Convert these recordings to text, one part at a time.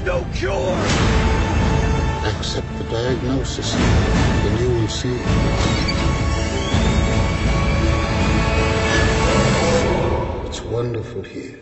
no cure! Accept the diagnosis, and you will see. It's wonderful here.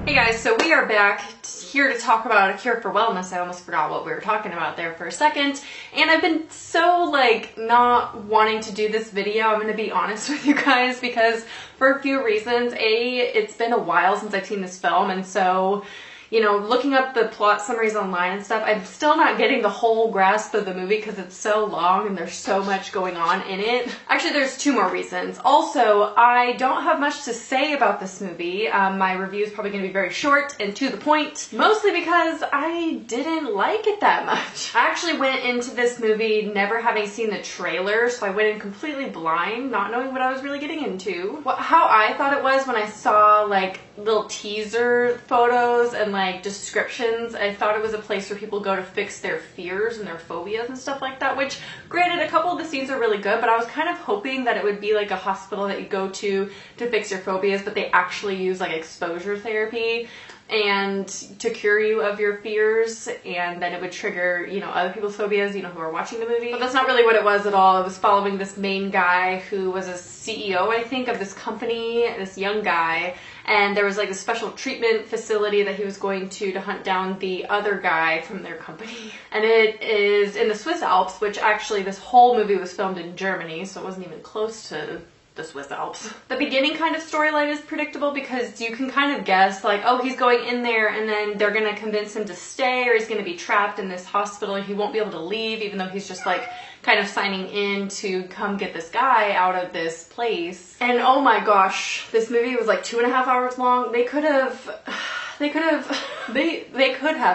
Hey guys, so we are back here to talk about A Cure for Wellness. I almost forgot what we were talking about there for a second. And I've been so not wanting to do this video, I'm going to be honest with you guys, because for a few reasons. A, it's been a while since I've seen this film, and so, looking up the plot summaries online and stuff, I'm still not getting the whole grasp of the movie because it's so long and there's so much going on in it. Actually, there's two more reasons. Also, I don't have much to say about this movie. My review is probably going to be very short and to the point, mostly because I didn't like it that much. I actually went into this movie never having seen the trailer, so I went in completely blind, not knowing what I was really getting into. How I thought it was when I saw little teaser photos and descriptions, I thought it was a place where people go to fix their fears and their phobias and stuff like that, which granted, a couple of the scenes are really good, but I was kind of hoping that it would be like a hospital that you go to fix your phobias, but they actually use exposure therapy and to cure you of your fears, and then it would trigger, other people's phobias, who are watching the movie. But that's not really what it was at all. It was following this main guy who was a CEO, I think, of this company, this young guy, and there was a special treatment facility that he was going to hunt down the other guy from their company. And it is in the Swiss Alps, which actually this whole movie was filmed in Germany, so it wasn't even close to the Swiss Alps. The beginning kind of storyline is predictable because you can kind of guess oh, he's going in there and then they're gonna convince him to stay, or he's gonna be trapped in this hospital and he won't be able to leave, even though he's just kind of signing in to come get this guy out of this place. And oh my gosh, this movie was 2.5 hours long. They could have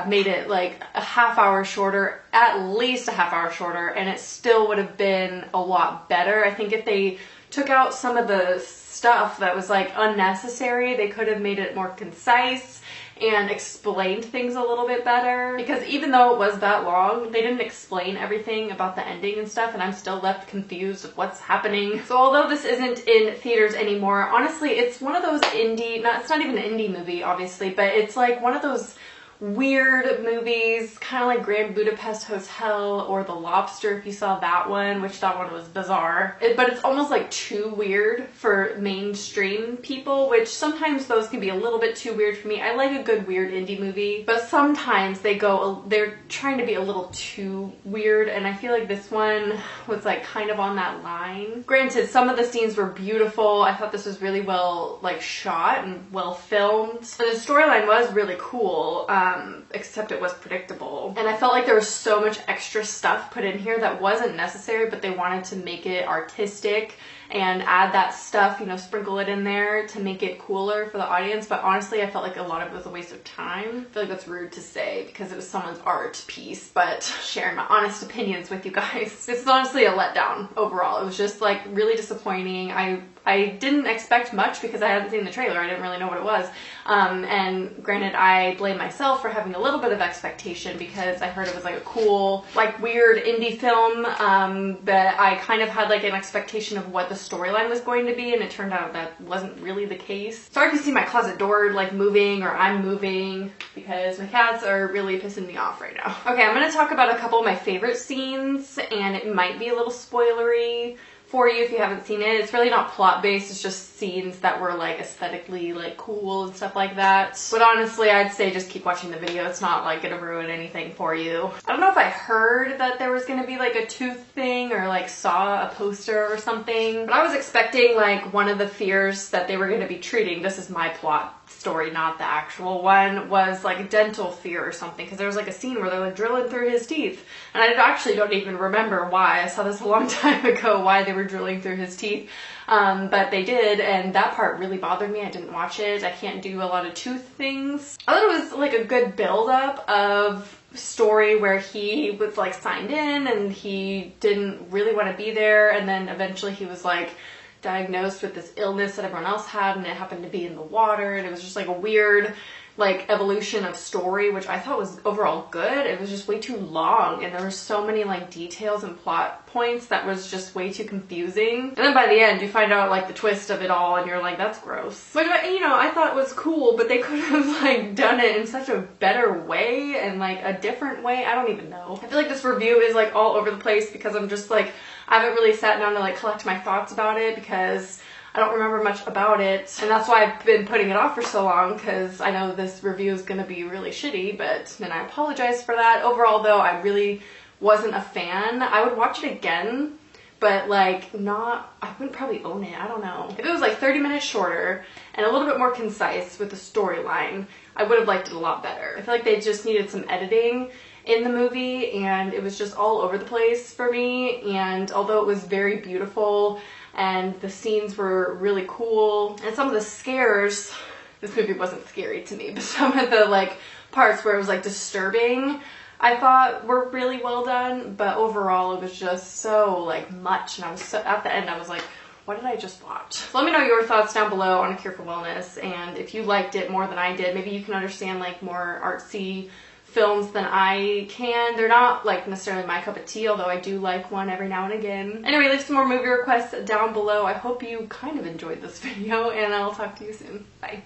made it a half hour shorter, at least a half hour shorter, and it still would have been a lot better. I think if they took out some of the stuff that was unnecessary, they could have made it more concise and explained things a little bit better, because even though it was that long, they didn't explain everything about the ending and stuff, and I'm still left confused of what's happening. So although this isn't in theaters anymore, honestly, it's one of those it's not even an indie movie, obviously, but it's one of those weird movies, kind of like Grand Budapest Hotel or The Lobster, if you saw that one, which that one was bizarre. But it's almost too weird for mainstream people, which sometimes those can be a little bit too weird for me. I like a good weird indie movie, but sometimes they're trying to be a little too weird, and I feel like this one was kind of on that line. Granted, some of the scenes were beautiful. I thought this was really well shot and well filmed. And the storyline was really cool. Except it was predictable. And I felt like there was so much extra stuff put in here that wasn't necessary, but they wanted to make it artistic and add that stuff, sprinkle it in there to make it cooler for the audience. But honestly, I felt like a lot of it was a waste of time. I feel like that's rude to say because it was someone's art piece, but sharing my honest opinions with you guys. This is honestly a letdown overall. It was just really disappointing. I didn't expect much because I hadn't seen the trailer. I didn't really know what it was. And granted, I blame myself for having a little bit of expectation because I heard it was a cool, weird indie film. But I kind of had an expectation of what the storyline was going to be, and it turned out that wasn't really the case. Sorry if you see my closet door moving, or I'm moving, because my cats are really pissing me off right now. Okay, I'm going to talk about a couple of my favorite scenes, and it might be a little spoilery for you if you haven't seen it. It's really not plot based, it's just scenes that were aesthetically cool and stuff like that. But honestly, I'd say just keep watching the video. It's not gonna ruin anything for you. I don't know if I heard that there was gonna be a tooth thing or saw a poster or something, but I was expecting one of the fears that they were gonna be treating, this is my plot story, not the actual one, was dental fear or something, because there was a scene where they're drilling through his teeth, and I actually don't even remember why. I saw this a long time ago, why they were drilling through his teeth, but they did, and that part really bothered me. I didn't watch it. I can't do a lot of tooth things. I thought it was a good build-up of story where he was signed in and he didn't really want to be there, and then eventually he was diagnosed with this illness that everyone else had, and it happened to be in the water, and it was just a weird like evolution of story, which I thought was overall good. It was just way too long, and there were so many like details and plot points that was just way too confusing. And then by the end, you find out like the twist of it all, and you're like, that's gross. But you know, I thought it was cool, but they could have like done it in such a better way and like a different way. I don't even know. I feel like this review is like all over the place because I'm just like, I haven't really sat down to like collect my thoughts about it because I don't remember much about it, and that's why I've been putting it off for so long, because I know this review is going to be really shitty, but then I apologize for that. Overall, though, I really wasn't a fan. I would watch it again, but like I wouldn't probably own it. I don't know. If it was like 30 minutes shorter and a little bit more concise with the storyline, I would have liked it a lot better. I feel like they just needed some editing in the movie, and it was just all over the place for me. And although it was very beautiful and the scenes were really cool, and some of the scares, this movie wasn't scary to me, but some of the like parts where it was like disturbing, I thought were really well done. But overall, it was just so like much, and I was so, at the end I was like, what did I just watch? So let me know your thoughts down below on A Cure for Wellness, and if you liked it more than I did, maybe you can understand like more artsy films than I can. They're not like necessarily my cup of tea, although I do like one every now and again. Anyway, leave some more movie requests down below. I hope you kind of enjoyed this video, and I'll talk to you soon. Bye.